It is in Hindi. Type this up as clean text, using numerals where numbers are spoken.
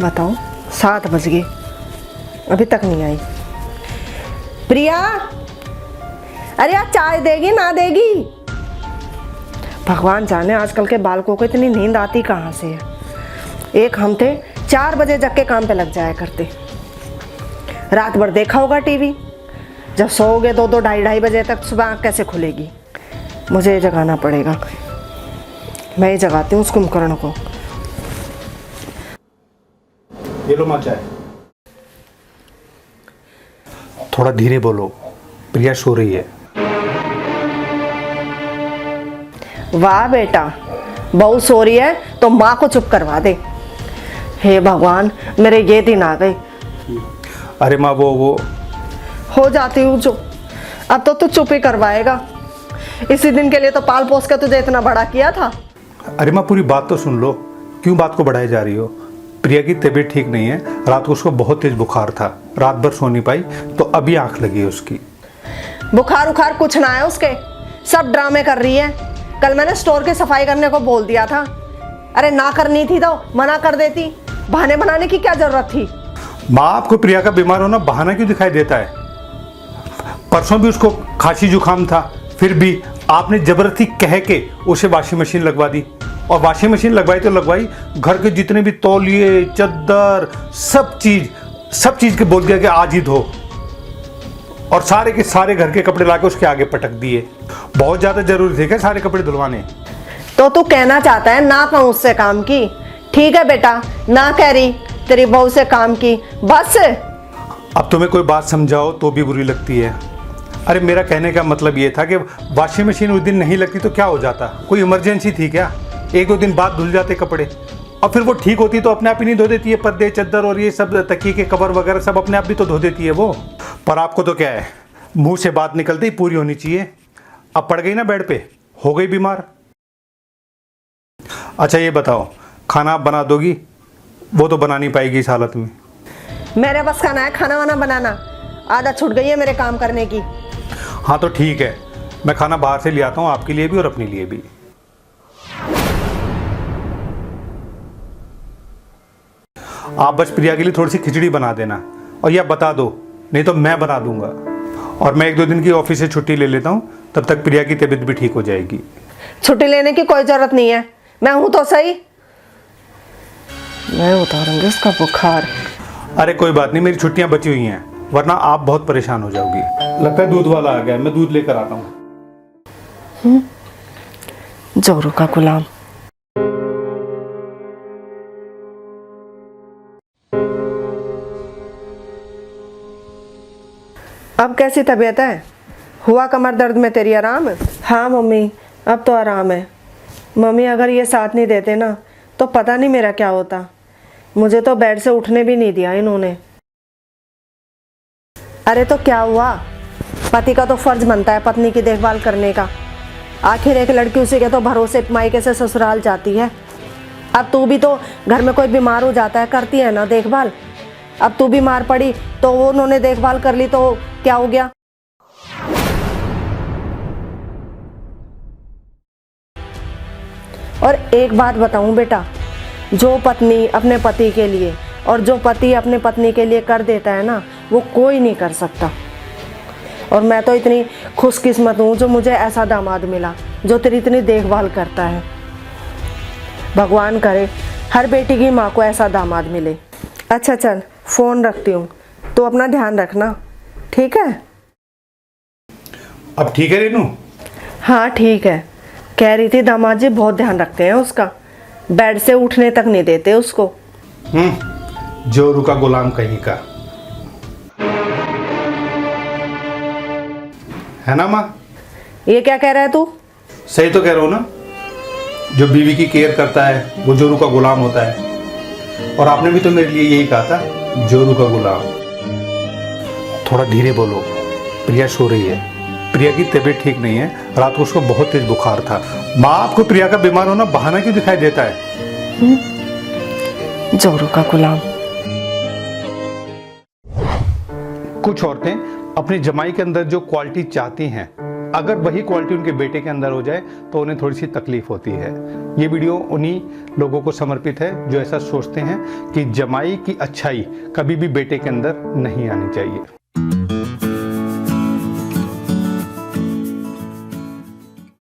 बताओ 7 बज गए, अभी तक नहीं आई। प्रिया, अरे यार चाय देगी ना देगी? भगवान जाने आजकल के बालकों को इतनी नींद आती कहाँ से है। एक हम थे 4 बजे जग के काम पे लग जाया करते, रात भर देखा होगा टीवी, जब सोओगे 2-2 ढाई बजे तक, सुबह आँख कैसे खुलेगी? मुझे ये जगाना पड़ेगा, मैं ही जगाती हूँ उस कुंभकर्ण को। ये लो माँ चाय। थोड़ा धीरे बोलो, प्रिया सो रही है। वाह बेटा, बहू सो रही है तो माँ को चुप करवा दे। हे भगवान, मेरे ये दिन आ गए। अरे माँ वो हो जाती हूँ चुप, अब तो तू चुप ही करवाएगा। इसी दिन के लिए तो पाल पोस के तुझे इतना बड़ा किया था। अरे माँ पूरी बात तो सुन लो, क्यों बात को बढ़ाई जा रही हो? प्रिया की तबीयत ठीक नहीं है, रात को उसको बहुत तेज बुखार था, रात भर सो नहीं पाई, तो अभी आंख लगी है उसकी। बुखार उखार कुछ ना है उसके, सब ड्रामे कर रही है। कल मैंने स्टोर की सफाई करने को बोल दिया था। अरे ना करनी थी तो मना कर देती, बहाने बनाने की क्या जरूरत थी? माँ आपको प्रिया का बीमार होना बहाना क्यों दिखाई देता है? परसों भी उसको खांसी जुकाम था, फिर भी आपने जबरदस्ती कह के उसे वॉशिंग मशीन लगवा दी, और वॉशिंग मशीन लगवाई तो लगवाई, घर के जितने भी तौलिए चद्दर सब चीज के बोल दिया कि आज ही धो, और सारे के सारे घर के कपड़े लाके उसके आगे पटक दिए। बहुत ज्यादा जरूरी थे क्या सारे कपड़े धुलवाने? तो तू कहना चाहता है ना पाऊं उससे काम की? ठीक है बेटा, ना कह रही तेरी बहू से काम की, बस। अब तुम्हें कोई बात समझाओ तो भी बुरी लगती है। अरे मेरा कहने का मतलब ये था कि वॉशिंग मशीन उस दिन नहीं लगती तो क्या हो जाता? कोई इमरजेंसी थी क्या? 1-2 दिन बाद धुल जाते कपड़े, और फिर वो ठीक होती तो अपने आप ही नहीं धो देती है? पर्दे चद्दर और ये सब तकिए के कवर वगैरह सब अपने आप भी तो धो देती है वो। पर आपको तो क्या है, मुंह से बात निकलते ही पूरी होनी चाहिए। अब पड़ गई ना बेड पे, हो गई बीमार। अच्छा ये बताओ, खाना आप बना दोगी? वो तो बना नहीं पाएगी इस हालत में। मेरे बस का ना है खाना वाना बनाना, आदत छूट गई है मेरे काम करने की। हाँ तो ठीक है, मैं खाना बाहर से ले आता हूँ, आपके लिए भी और अपने लिए भी। आप बस प्रिया के लिए थोड़ी सी खिचड़ी बना देना, और या बता दो, नहीं तो मैं बना दूंगा। और मैं 1-2 दिन की ऑफिस से छुट्टी ले लेता हूँ, तब तक प्रिया की तबीयत भी ठीक हो जाएगी। छुट्टी लेने की कोई जरूरत नहीं है, मैं हूं तो सही। मैं उतारूंगी उसका बुखार। अरे कोई बात नहीं, मेरी छुट्टियां बची हुई हैं, वरना आप बहुत परेशान हो जाओगी। लगता है दूध वाला आ गया, मैं दूध लेकर आता हूँ। जोरू का गुलाम। अब कैसी तबीयत है? हुआ कमर दर्द में तेरी आराम? हाँ मम्मी, अब तो आराम है। मम्मी अगर ये साथ नहीं देते ना तो पता नहीं मेरा क्या होता। मुझे तो बेड से उठने भी नहीं दिया इन्होंने। अरे तो क्या हुआ, पति का तो फर्ज बनता है पत्नी की देखभाल करने का। आखिर एक लड़की उसी के तो भरोसे मायके से ससुराल जाती है। अब तू भी तो घर में कोई बीमार हो जाता है, करती है ना देखभाल। अब तू बीमार पड़ी तो वो उन्होंने देखभाल कर ली तो क्या हो गया? और एक बात बताऊं बेटा, जो पत्नी अपने पति के लिए और जो पति अपने पत्नी के लिए कर देता है ना, वो कोई नहीं कर सकता। और मैं तो इतनी खुशकिस्मत हूँ जो मुझे ऐसा दामाद मिला जो तेरी इतनी देखभाल करता है। भगवान करे हर बेटी की माँ को ऐसा दामाद मिले। अच्छा चल, फोन रखती हूँ, तो अपना ध्यान रखना, ठीक है? अब ठीक है रेनू? हाँ ठीक है। कह रही थी दामाद जी बहुत ध्यान रखते हैं उसका, बेड से उठने तक नहीं देते उसको। जोरू का गुलाम कहीं का, है ना माँ? ये क्या कह रहा है तू? सही तो कह रहा हूँ ना, जो बीवी की केयर करता है वो जोरू का गुलाम होता है। और आपने भी तो मेरे लिए यही कहा था, जोरू का गुलाम। थोड़ा धीरे बोलो, प्रिया सो रही है, प्रिया की तबीयत ठीक नहीं है, रात को उसको बहुत तेज बुखार था। माँ आपको प्रिया का बीमार होना बहाना क्यों दिखाई देता है? जोरू का गुलाम। कुछ औरतें अपनी जमाई के अंदर जो क्वालिटी चाहती हैं, अगर वही क्वालिटी उनके बेटे के अंदर हो जाए तो उन्हें थोड़ी सी तकलीफ होती है। ये वीडियो उन्हीं लोगों को समर्पित है जो ऐसा सोचते हैं कि जमाई की अच्छाई कभी भी बेटे के अंदर नहीं आनी चाहिए।